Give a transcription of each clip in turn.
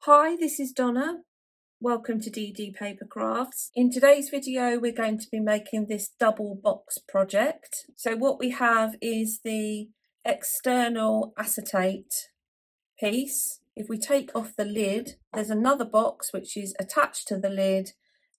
Hi, this is Donna. Welcome to DD Paper Crafts. In today's video, we're going to be making this double box project. So what we have is the external acetate piece. If we take off the lid, there's another box which is attached to the lid.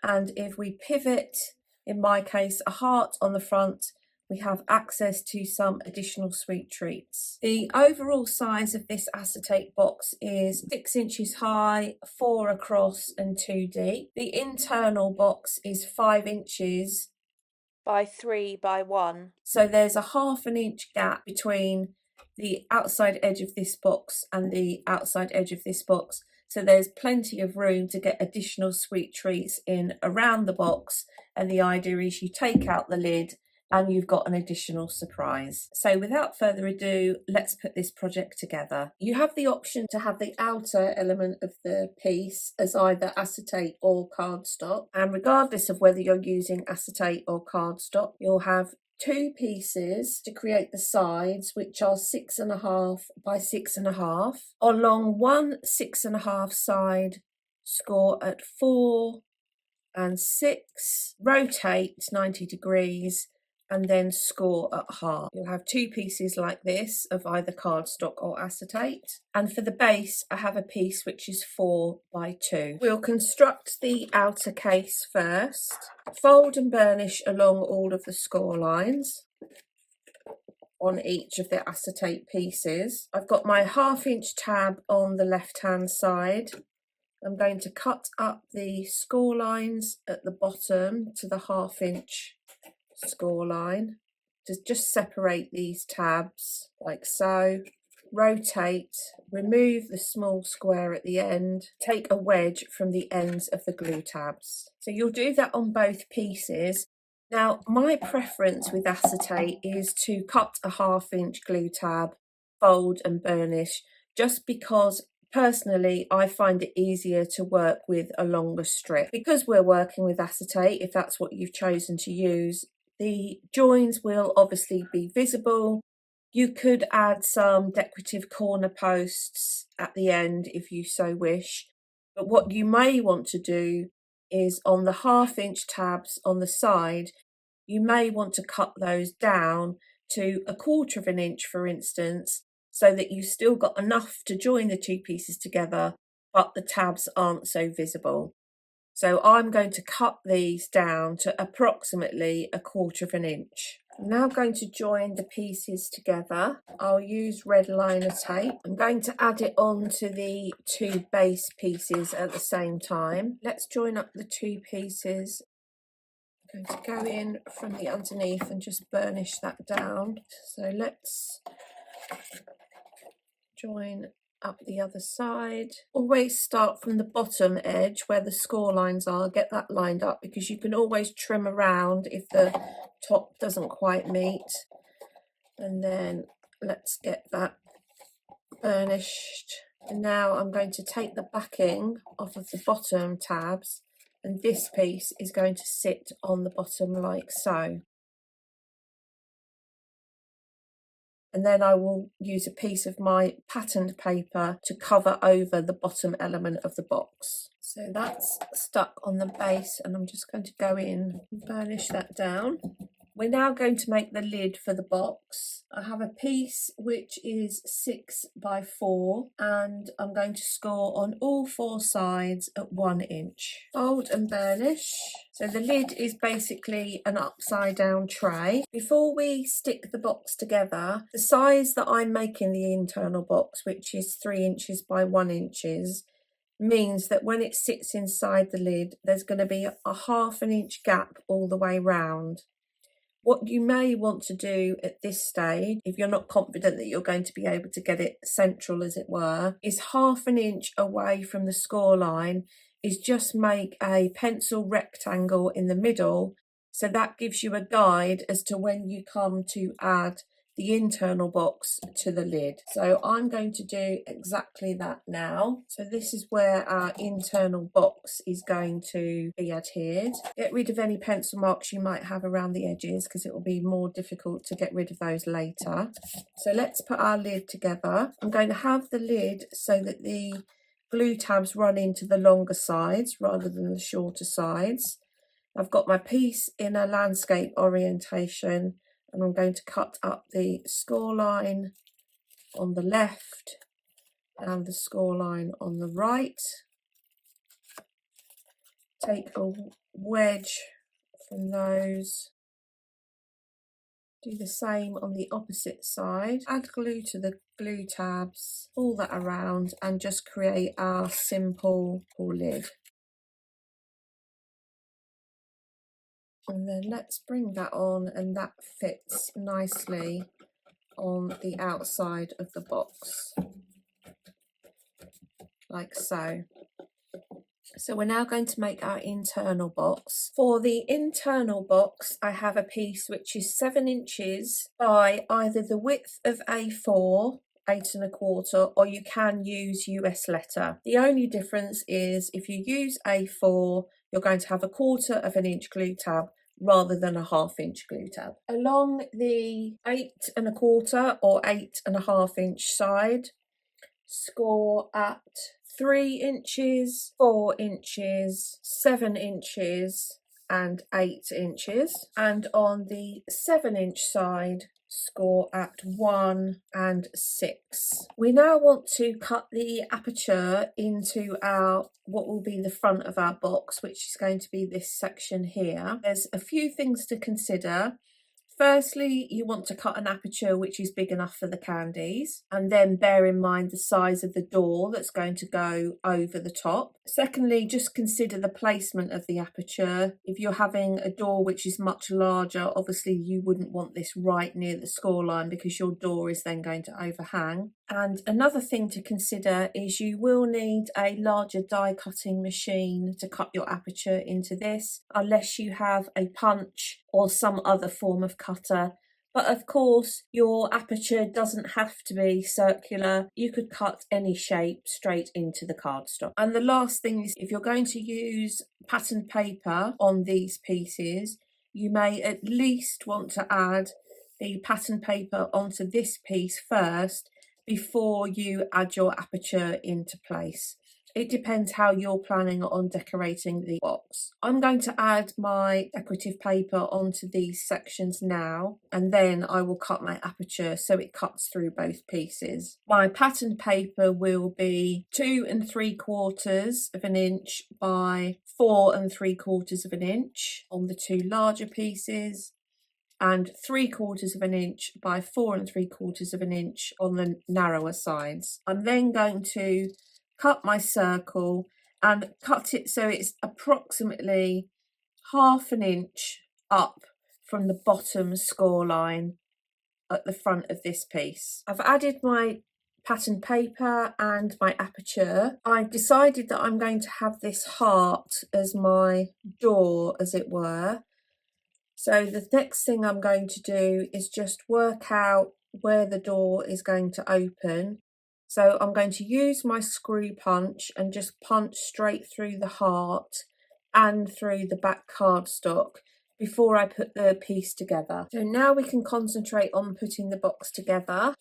And if we pivot, in my case, a heart on the front, we have access to some additional sweet treats. The overall size of this acetate box is 6 inches high, 4 across and 2 deep. The internal box is 5 inches by 3 by 1. So there's a ½ inch gap between the outside edge of this box and the outside edge of this box. So there's plenty of room to get additional sweet treats in around the box. And the idea is you take out the lid and you've got an additional surprise. So without further ado, let's put this project together. You have the option to have the outer element of the piece as either acetate or cardstock. And regardless of whether you're using acetate or cardstock, you'll have 2 pieces to create the sides, which are 6.5 by 6.5. Along one 6.5 side, score at 4 and 6, rotate 90 degrees, and then score at half. You'll have 2 pieces like this of either cardstock or acetate. And for the base, I have a piece which is 4 by 2. We'll construct the outer case first. Fold and burnish along all of the score lines on each of the acetate pieces. I've got my ½ inch tab on the left-hand side. I'm going to cut up the score lines at the bottom to the ½ inch score line to just separate these tabs like so. Rotate, remove the small square at the end, take a wedge from the ends of the glue tabs. So you'll do that on both pieces. Now my preference with acetate is to cut a ½ inch glue tab, fold and burnish, just because personally, I find it easier to work with a longer strip. Because we're working with acetate, if that's what you've chosen to use, the joins will obviously be visible. You could add some decorative corner posts at the end if you so wish. But what you may want to do is on the ½ inch tabs on the side, you may want to cut those down to 1/4 inch, for instance, so that you've still got enough to join the 2 pieces together, but the tabs aren't so visible. So I'm going to cut these down to approximately 1/4 inch. I'm now going to join the pieces together. I'll use red liner tape. I'm going to add it on to the 2 base pieces at the same time. Let's join up the 2 pieces. I'm going to go in from the underneath and just burnish that down. So let's join up the other side. Always start from the bottom edge where the score lines are, get that lined up, because you can always trim around if the top doesn't quite meet. And then let's get that burnished. And now I'm going to take the backing off of the bottom tabs, and this piece is going to sit on the bottom like so. And then I will use a piece of my patterned paper to cover over the bottom element of the box. So that's stuck on the base, and I'm just going to go in and burnish that down. We're now going to make the lid for the box. I have a piece which is 6 by 4, and I'm going to score on all 4 sides at 1 inch. Fold and burnish. So the lid is basically an upside down tray. Before we stick the box together, the size that I'm making the internal box, which is 3 inches by 1 inches, means that when it sits inside the lid, there's going to be a ½ inch gap all the way round. What you may want to do at this stage, if you're not confident that you're going to be able to get it central, as it were, is ½ inch away from the score line, is just make a pencil rectangle in the middle. So that gives you a guide as to when you come to add the internal box to the lid. So I'm going to do exactly that now. So this is where our internal box is going to be adhered. Get rid of any pencil marks you might have around the edges, because it will be more difficult to get rid of those later. So let's put our lid together. I'm going to have the lid so that the glue tabs run into the longer sides rather than the shorter sides. I've got my piece in a landscape orientation, and I'm going to cut up the score line on the left and the score line on the right. Take a wedge from those. Do the same on the opposite side. Add glue to the glue tabs, pull that around and just create our simple lid. And then let's bring that on, and that fits nicely on the outside of the box, like so. So we're now going to make our internal box. For the internal box, I have a piece which is 7 inches by either the width of A4, 8 1/4, or you can use US letter. The only difference is if you use A4, you're going to have 1/4 of an inch glue tab rather than a 1/2 inch glue tab. Along the 8 1/4 or 8 1/2 inch side, score at 3 inches, 4 inches, 7 inches and 8 inches, and on the 7 inch side score at 1 and 6. We now want to cut the aperture into our what will be the front of our box, which is going to be this section here. There's a few things to consider. Firstly, you want to cut an aperture which is big enough for the candies, and then bear in mind the size of the door that's going to go over the top. Secondly, just consider the placement of the aperture. If you're having a door which is much larger, obviously you wouldn't want this right near the score line because your door is then going to overhang. And another thing to consider is you will need a larger die cutting machine to cut your aperture into this, unless you have a punch or some other form of cutter. But of course, your aperture doesn't have to be circular. You could cut any shape straight into the cardstock. And the last thing is, if you're going to use patterned paper on these pieces, you may at least want to add the patterned paper onto this piece first before you add your aperture into place. It depends how you're planning on decorating the box. I'm going to add my decorative paper onto these sections now, and then I will cut my aperture so it cuts through both pieces. My patterned paper will be 2 3/4 of an inch by 4 3/4 of an inch on the two larger pieces, and 3/4 of an inch by 4 3/4 of an inch on the narrower sides. I'm then going to cut my circle and cut it so it's approximately 1/2 inch up from the bottom score line at the front of this piece. I've added my patterned paper and my aperture. I've decided that I'm going to have this heart as my door, as it were. So the next thing I'm going to do is just work out where the door is going to open. So I'm going to use my screw punch and just punch straight through the heart and through the back cardstock before I put the piece together. So now we can concentrate on putting the box together.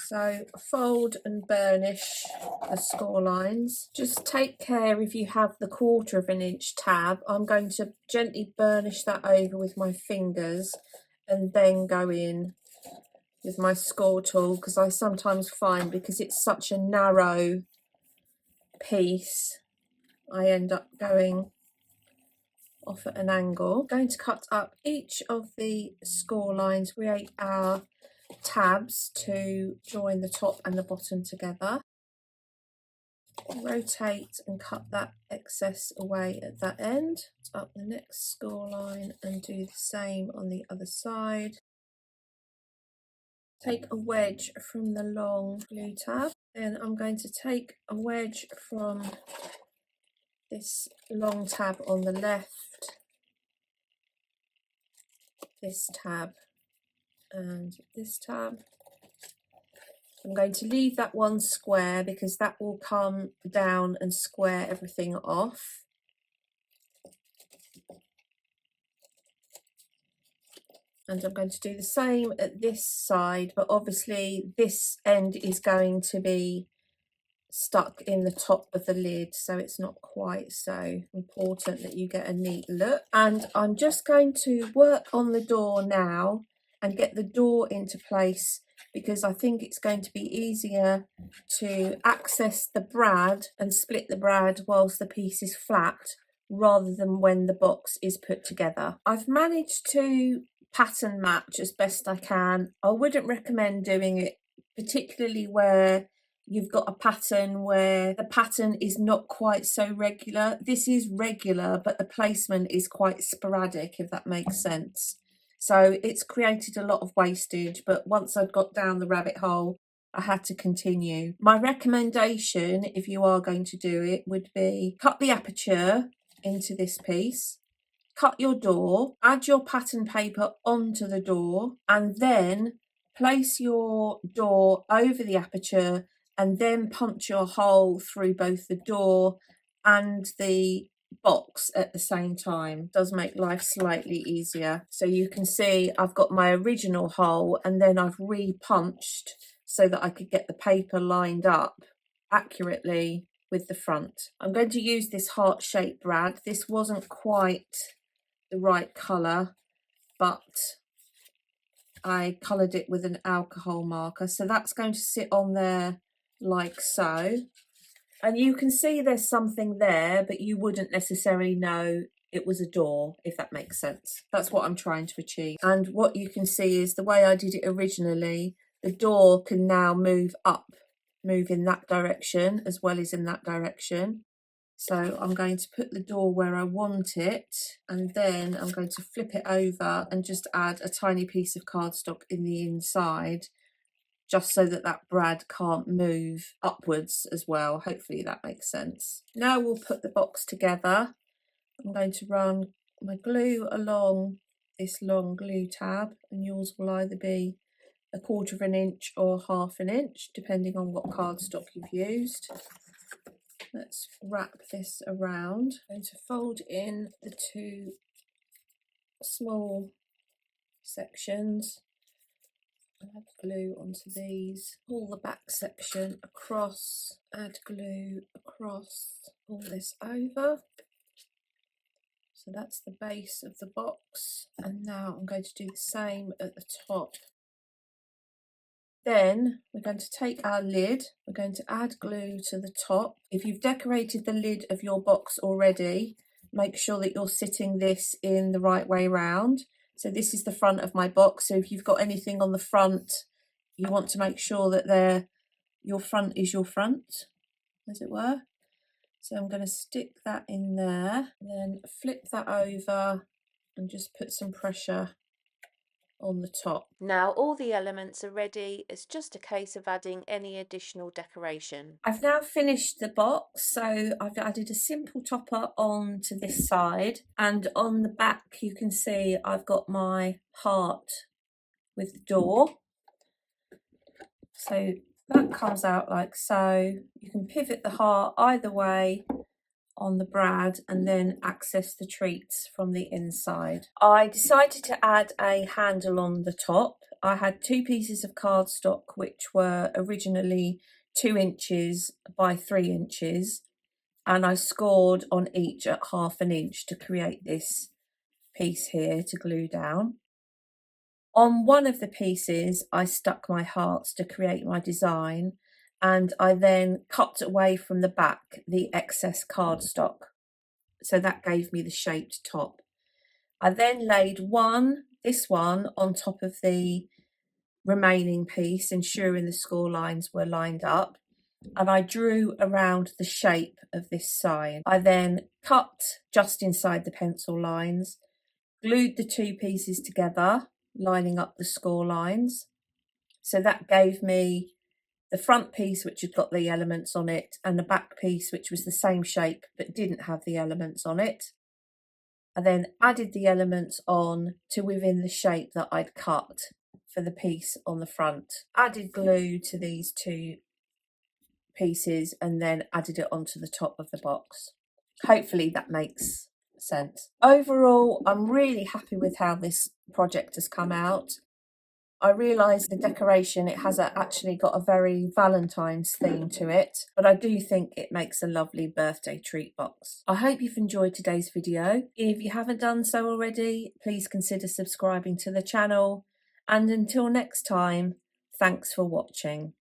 So fold and burnish the score lines. Just take care if you have the 1/4 of an inch tab. I'm going to gently burnish that over with my fingers and then go in with my score tool, because I sometimes find, because it's such a narrow piece, I end up going off at an angle. I'm going to cut up each of the score lines, create our tabs to join the top and the bottom together. Rotate and cut that excess away at that end. Up the next score line and do the same on the other side. Take a wedge from the long glue tab. Then I'm going to take a wedge from this long tab on the left, this tab and this tab. I'm going to leave that one square because that will come down and square everything off. And I'm going to do the same at this side, but obviously this end is going to be stuck in the top of the lid, so it's not quite so important that you get a neat look. And I'm just going to work on the door now and get the door into place, because I think it's going to be easier to access the brad and split the brad whilst the piece is flat, rather than when the box is put together. I've managed to pattern match as best I can. I wouldn't recommend doing it particularly where you've got a pattern where the pattern is not quite so regular. This is regular, but the placement is quite sporadic, if that makes sense. So it's created a lot of wastage, but once I'd got down the rabbit hole, I had to continue. My recommendation, if you are going to do it, would be cut the aperture into this piece, cut your door, add your pattern paper onto the door, and then place your door over the aperture, and then punch your hole through both the door and the box at the same time. It does make life slightly easier. So you can see I've got my original hole, and then I've re-punched so that I could get the paper lined up accurately with the front. I'm going to use this heart-shaped brad. This wasn't quite the right colour, but I coloured it with an alcohol marker, so that's going to sit on there like so. And you can see there's something there, but you wouldn't necessarily know it was a door, if that makes sense. That's what I'm trying to achieve. And what you can see is the way I did it originally, the door can now move up, move in that direction as well as in that direction. So I'm going to put the door where I want it, and then I'm going to flip it over and just add a tiny piece of cardstock in the inside, just so that that brad can't move upwards as well. Hopefully that makes sense. Now we'll put the box together. I'm going to run my glue along this long glue tab, and yours will either be 1/4 of an inch or 1/2 an inch, depending on what cardstock you've used. Let's wrap this around. I'm going to fold in the 2 small sections, add glue onto these, pull the back section across, add glue across, pull this over. So that's the base of the box, and now I'm going to do the same at the top. Then we're going to take our lid, we're going to add glue to the top. If you've decorated the lid of your box already, make sure that you're sitting this in the right way round. So this is the front of my box, so if you've got anything on the front, you want to make sure that your front is your front, as it were. So I'm going to stick that in there, then flip that over and just put some pressure on the top. Now all the elements are ready. It's just a case of adding any additional decoration. I've now finished the box, so I've added a simple topper on to this side, and on the back you can see I've got my heart with the door. So that comes out like so. You can pivot the heart either way on the brad and then access the treats from the inside. I decided to add a handle on the top. I had 2 pieces of cardstock which were originally 2 inches by 3 inches, and I scored on each at 1/2 an inch to create this piece here to glue down. On one of the pieces I stuck my hearts to create my design, and I then cut away from the back the excess cardstock, so that gave me the shaped top. I then laid this one on top of the remaining piece, ensuring the score lines were lined up, and I drew around the shape of this side. I then cut just inside the pencil lines, glued the 2 pieces together, lining up the score lines, so that gave me the front piece which had got the elements on it, and the back piece which was the same shape but didn't have the elements on it. I then added the elements on to within the shape that I'd cut for the piece on the front. Added glue to these 2 pieces and then added it onto the top of the box. Hopefully that makes sense. Overall, I'm really happy with how this project has come out. I realise the decoration, it has actually got a very Valentine's theme to it, but I do think it makes a lovely birthday treat box. I hope you've enjoyed today's video. If you haven't done so already, please consider subscribing to the channel. And until next time, thanks for watching.